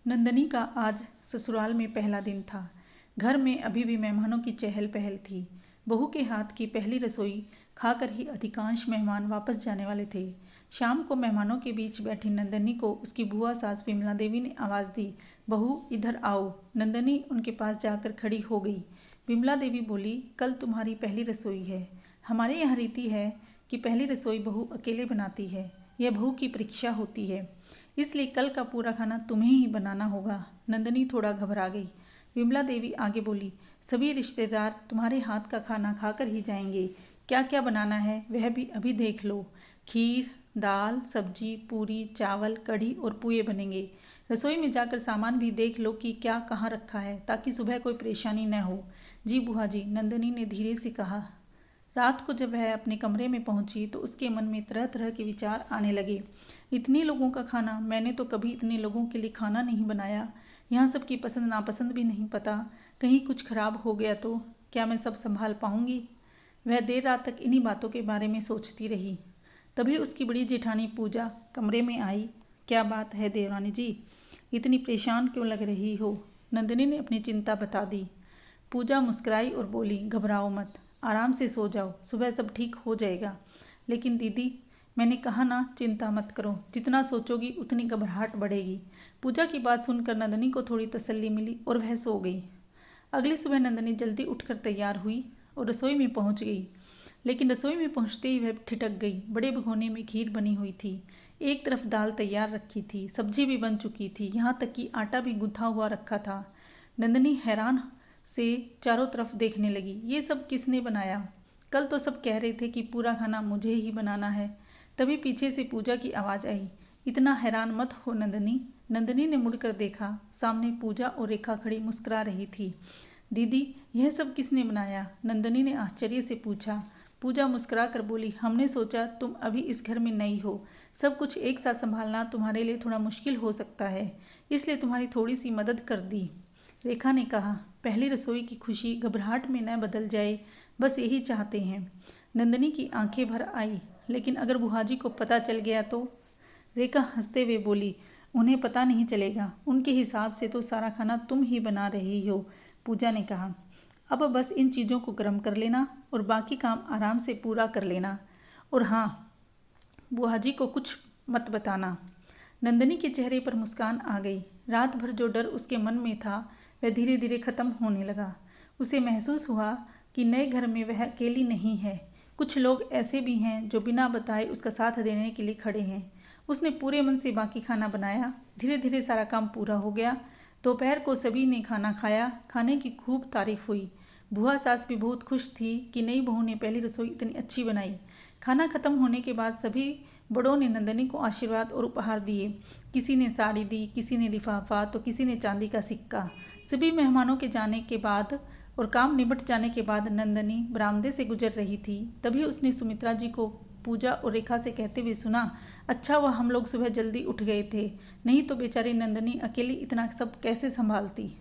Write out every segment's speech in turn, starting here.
नंदनी का आज ससुराल में पहला दिन था। घर में अभी भी मेहमानों की चहल पहल थी। बहू के हाथ की पहली रसोई खाकर ही अधिकांश मेहमान वापस जाने वाले थे। शाम को मेहमानों के बीच बैठी नंदनी को उसकी बुआ सास विमला देवी ने आवाज़ दी, बहू इधर आओ। नंदनी उनके पास जाकर खड़ी हो गई। विमला देवी बोली, कल तुम्हारी पहली रसोई है। हमारे यहाँ रीति है कि पहली रसोई बहू अकेले बनाती है। यह बहू की परीक्षा होती है, इसलिए कल का पूरा खाना तुम्हें ही बनाना होगा। नंदनी थोड़ा घबरा गई। विमला देवी आगे बोली, सभी रिश्तेदार तुम्हारे हाथ का खाना खाकर ही जाएंगे। क्या क्या बनाना है वह भी अभी देख लो। खीर, दाल, सब्जी, पूरी, चावल, कढ़ी और पुए बनेंगे। रसोई में जाकर सामान भी देख लो कि क्या कहाँ रखा है, ताकि सुबह कोई परेशानी न हो। जी बुआ जी, नंदनी ने धीरे से कहा। रात को जब वह अपने कमरे में पहुंची तो उसके मन में तरह तरह के विचार आने लगे। इतने लोगों का खाना, मैंने तो कभी इतने लोगों के लिए खाना नहीं बनाया। यहाँ सबकी पसंद नापसंद भी नहीं पता। कहीं कुछ खराब हो गया तो क्या मैं सब संभाल पाऊंगी? वह देर रात तक इन्हीं बातों के बारे में सोचती रही। तभी उसकी बड़ी जेठानी पूजा कमरे में आई। क्या बात है देवरानी जी, इतनी परेशान क्यों लग रही हो? नंदिनी ने अपनी चिंता बता दी। पूजा मुस्कुराई और बोली, घबराओ मत, आराम से सो जाओ, सुबह सब ठीक हो जाएगा। लेकिन दीदी, मैंने कहा ना, चिंता मत करो, जितना सोचोगी उतनी घबराहट बढ़ेगी। पूजा की बात सुनकर नंदनी को थोड़ी तसल्ली मिली और वह सो गई। अगली सुबह नंदनी जल्दी उठकर तैयार हुई और रसोई में पहुंच गई। लेकिन रसोई में पहुंचते ही वह ठिठक गई। बड़े भगोने में खीर बनी हुई थी। एक तरफ दाल तैयार रखी थी, सब्जी भी बन चुकी थी, यहाँ तक कि आटा भी गूंथा हुआ रखा था। नंदनी हैरान से चारों तरफ देखने लगी। ये सब किसने बनाया? कल तो सब कह रहे थे कि पूरा खाना मुझे ही बनाना है। तभी पीछे से पूजा की आवाज़ आई, इतना हैरान मत हो नंदनी। नंदनी ने मुड़कर देखा। सामने पूजा और रेखा खड़ी मुस्कुरा रही थी। दीदी, यह सब किसने बनाया? नंदनी ने आश्चर्य से पूछा। पूजा मुस्कुरा कर बोली, हमने सोचा तुम अभी इस घर में नई हो, सब कुछ एक साथ संभालना तुम्हारे लिए थोड़ा मुश्किल हो सकता है, इसलिए तुम्हारी थोड़ी सी मदद कर दी। रेखा ने कहा, पहली रसोई की खुशी घबराहट में न बदल जाए, बस यही चाहते हैं। नंदनी की आंखें भर आई, लेकिन अगर बुहाजी को पता चल गया तो? रेखा हंसते हुए बोली, उन्हें पता नहीं चलेगा, उनके हिसाब से तो सारा खाना तुम ही बना रही हो। पूजा ने कहा, अब बस इन चीज़ों को गर्म कर लेना और बाकी काम आराम से पूरा कर लेना। और हाँ, बुहाजी को कुछ मत बताना। नंदनी के चेहरे पर मुस्कान आ गई। रात भर जो डर उसके मन में था वह धीरे धीरे खत्म होने लगा। उसे महसूस हुआ कि नए घर में वह अकेली नहीं है। कुछ लोग ऐसे भी हैं जो बिना बताए उसका साथ देने के लिए खड़े हैं। उसने पूरे मन से बाकी खाना बनाया। धीरे धीरे सारा काम पूरा हो गया। दोपहर को सभी ने खाना खाया। खाने की खूब तारीफ हुई। बुआ सास भी बहुत खुश थी कि नई बहू ने पहली रसोई इतनी अच्छी बनाई। खाना खत्म होने के बाद सभी बड़ों ने नंदनी को आशीर्वाद और उपहार दिए। किसी ने साड़ी दी, किसी ने लिफाफा, तो किसी ने चांदी का सिक्का। सभी मेहमानों के जाने के बाद और काम निपट जाने के बाद नंदनी बरामदे से गुजर रही थी। तभी उसने सुमित्रा जी को पूजा और रेखा से कहते हुए सुना, अच्छा हुआ हम लोग सुबह जल्दी उठ गए थे, नहीं तो बेचारी नंदनी अकेली इतना सब कैसे संभालती।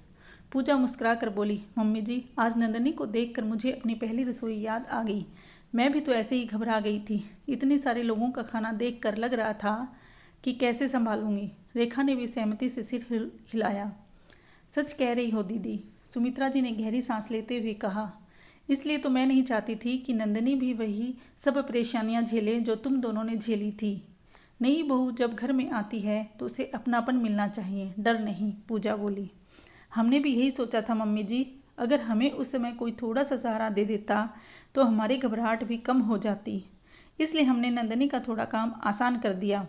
पूजा मुस्कुरा कर बोली, मम्मी जी, आज नंदनी को देखकर मुझे अपनी पहली रसोई याद आ गई। मैं भी तो ऐसे ही घबरा गई थी। इतने सारे लोगों का खाना देखकर लग रहा था कि कैसे संभालूंगी। रेखा ने भी सहमति से सिर हिलाया। सच कह रही हो दीदी, सुमित्रा जी ने गहरी सांस लेते हुए कहा। इसलिए तो मैं नहीं चाहती थी कि नंदनी भी वही सब परेशानियां झेले जो तुम दोनों ने झेली थी। नई बहू जब घर में आती है तो उसे अपनापन मिलना चाहिए, डर नहीं। पूजा बोली, हमने भी यही सोचा था मम्मी जी। अगर हमें उस समय कोई थोड़ा सा सहारा दे देता तो हमारी घबराहट भी कम हो जाती, इसलिए हमने नंदनी का थोड़ा काम आसान कर दिया।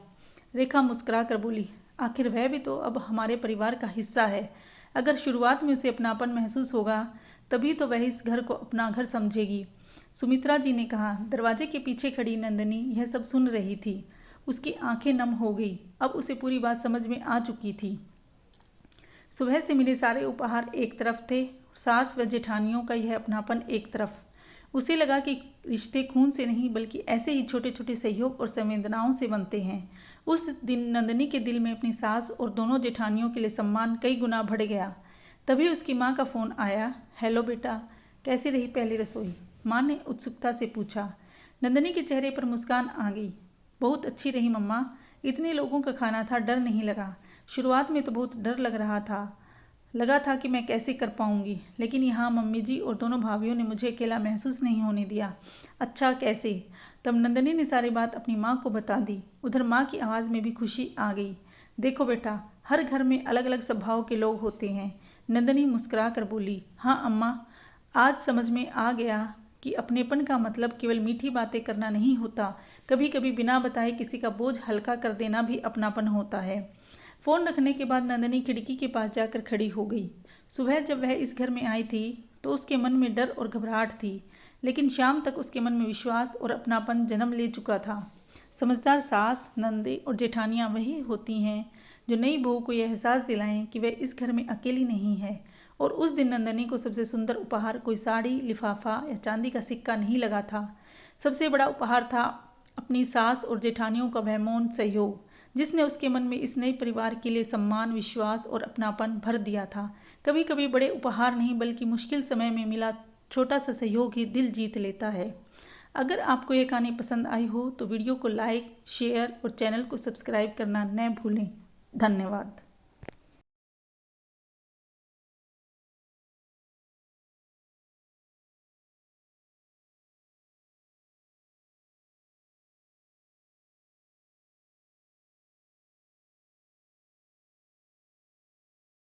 रेखा मुस्कुरा कर बोली, आखिर वह भी तो अब हमारे परिवार का हिस्सा है। अगर शुरुआत में उसे अपनापन महसूस होगा तभी तो वह इस घर को अपना घर समझेगी। सुमित्रा जी ने कहा। दरवाजे के पीछे खड़ी नंदनी यह सब सुन रही थी। उसकी आंखें नम हो गई। अब उसे पूरी बात समझ में आ चुकी थी। सुबह से मिले सारे उपहार एक तरफ थे, सास व जेठानियों का यह अपनापन एक तरफ। उसे लगा कि रिश्ते खून से नहीं बल्कि ऐसे ही छोटे छोटे सहयोग और संवेदनाओं से बनते हैं। उस दिन नंदनी के दिल में अपनी सास और दोनों जेठानियों के लिए सम्मान कई गुना बढ़ गया। तभी उसकी माँ का फ़ोन आया। हेलो बेटा, कैसी रही पहली रसोई? माँ ने उत्सुकता से पूछा। नंदनी के चेहरे पर मुस्कान आ गई। बहुत अच्छी रही मम्मा, इतने लोगों का खाना था, डर नहीं लगा। शुरुआत में तो बहुत डर लगा था कि मैं कैसे कर पाऊंगी, लेकिन यहाँ मम्मी जी और दोनों भाभीयों ने मुझे अकेला महसूस नहीं होने दिया। अच्छा कैसे? तब नंदनी ने सारी बात अपनी माँ को बता दी। उधर माँ की आवाज़ में भी खुशी आ गई। देखो बेटा, हर घर में अलग अलग स्वभाव के लोग होते हैं। नंदनी मुस्कुरा कर बोली। हाँ अम्मा, आज समझ में आ गया कि अपनेपन का मतलब केवल मीठी बातें करना नहीं होता, कभी कभी बिना बताए किसी का बोझ हल्का कर देना भी अपनापन होता है। फ़ोन रखने के बाद नंदनी खिड़की के पास जाकर खड़ी हो गई। सुबह जब वह इस घर में आई थी तो उसके मन में डर और घबराहट थी, लेकिन शाम तक उसके मन में विश्वास और अपनापन जन्म ले चुका था। समझदार सास, नंदे और जेठानियाँ वही होती हैं जो नई बहू को यह एहसास दिलाएं कि वह इस घर में अकेली नहीं है। और उस दिन नंदनी को सबसे सुंदर उपहार कोई साड़ी, लिफाफा या चांदी का सिक्का नहीं लगा था। सबसे बड़ा उपहार था अपनी सास और जेठानियों का वह मौन सहयोग, जिसने उसके मन में इस नए परिवार के लिए सम्मान, विश्वास और अपनापन भर दिया था। कभी कभी बड़े उपहार नहीं बल्कि मुश्किल समय में मिला छोटा सा सहयोग ही दिल जीत लेता है। अगर आपको ये कहानी पसंद आई हो तो वीडियो को लाइक, शेयर और चैनल को सब्सक्राइब करना न भूलें। धन्यवाद।